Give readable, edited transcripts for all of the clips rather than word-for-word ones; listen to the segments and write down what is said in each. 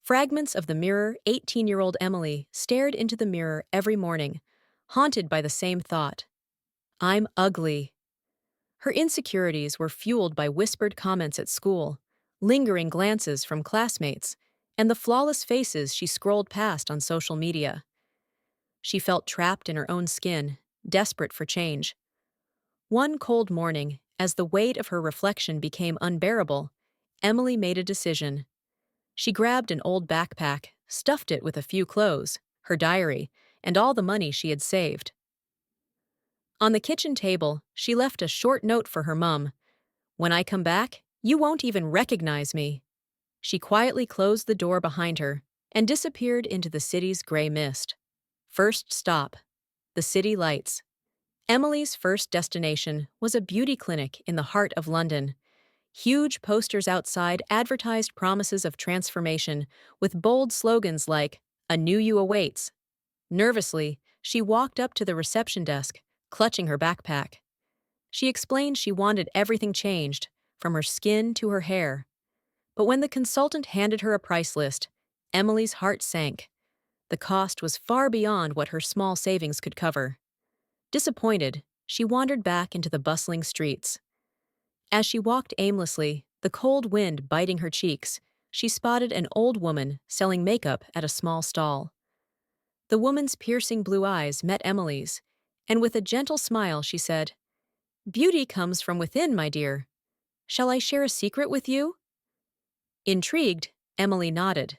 Fragments of the mirror, 18-year-old Emily stared into the mirror every morning, haunted by the same thought: I'm ugly. Her insecurities were fueled by whispered comments at school, lingering glances from classmates, and the flawless faces she scrolled past on social media. She felt trapped in her own skin, desperate for change. One cold morning, as the weight of her reflection became unbearable, Emily made a decision. She grabbed an old backpack, stuffed it with a few clothes, her diary, and all the money she had saved. On the kitchen table, she left a short note for her mum. When I come back, you won't even recognize me. She quietly closed the door behind her and disappeared into the city's gray mist. First stop: the city lights. Emily's first destination was a beauty clinic in the heart of London. Huge posters outside advertised promises of transformation, with bold slogans like, "A new you awaits." Nervously, she walked up to the reception desk, clutching her backpack. She explained she wanted everything changed, from her skin to her hair. But when the consultant handed her a price list, Emily's heart sank. The cost was far beyond what her small savings could cover. Disappointed, she wandered back into the bustling streets. As she walked aimlessly, the cold wind biting her cheeks, she spotted an old woman selling makeup at a small stall. The woman's piercing blue eyes met Emily's, and with a gentle smile she said, "Beauty comes from within, my dear. Shall I share a secret with you?" Intrigued, Emily nodded.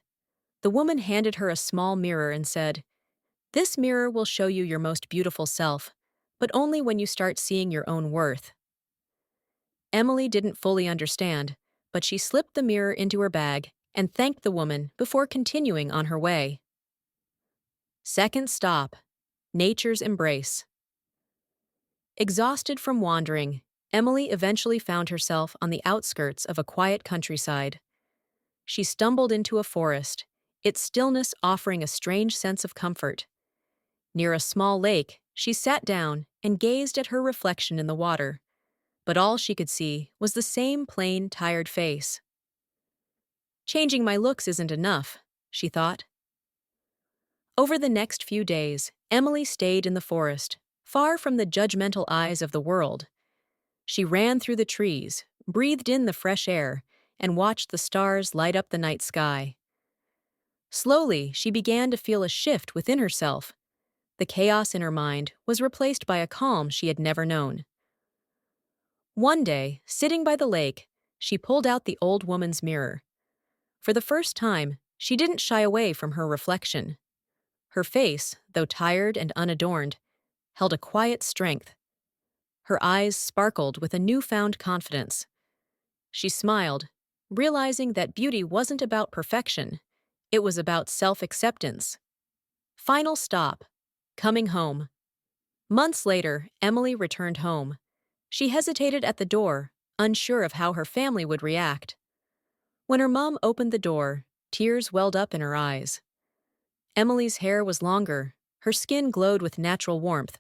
The woman handed her a small mirror and said, "This mirror will show you your most beautiful self, but only when you start seeing your own worth." Emily didn't fully understand, but she slipped the mirror into her bag and thanked the woman before continuing on her way. Second stop: nature's embrace. Exhausted from wandering, Emily eventually found herself on the outskirts of a quiet countryside. She stumbled into a forest, its stillness offering a strange sense of comfort. Near a small lake, she sat down and gazed at her reflection in the water, but all she could see was the same plain, tired face. Changing my looks isn't enough, she thought. Over the next few days, Emily stayed in the forest, far from the judgmental eyes of the world. She ran through the trees, breathed in the fresh air, and watched the stars light up the night sky. Slowly, she began to feel a shift within herself. The chaos in her mind was replaced by a calm she had never known. One day, sitting by the lake, she pulled out the old woman's mirror. For the first time, she didn't shy away from her reflection. Her face, though tired and unadorned, held a quiet strength. Her eyes sparkled with a newfound confidence. She smiled, realizing that beauty wasn't about perfection, it was about self-acceptance. Final stop: coming home. Months later, Emily returned home. She hesitated at the door, unsure of how her family would react. When her mom opened the door, tears welled up in her eyes. Emily's hair was longer, her skin glowed with natural warmth,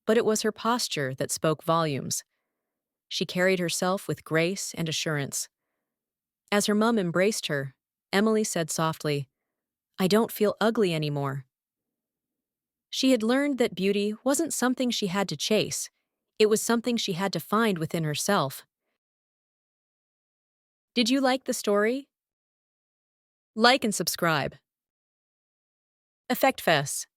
but it was her posture that spoke volumes. She carried herself with grace and assurance. As her mom embraced her, Emily said softly, "I don't feel ugly anymore." She had learned that beauty wasn't something she had to chase, it was something she had to find within herself. Did you like the story? Like and subscribe. Effect Fest.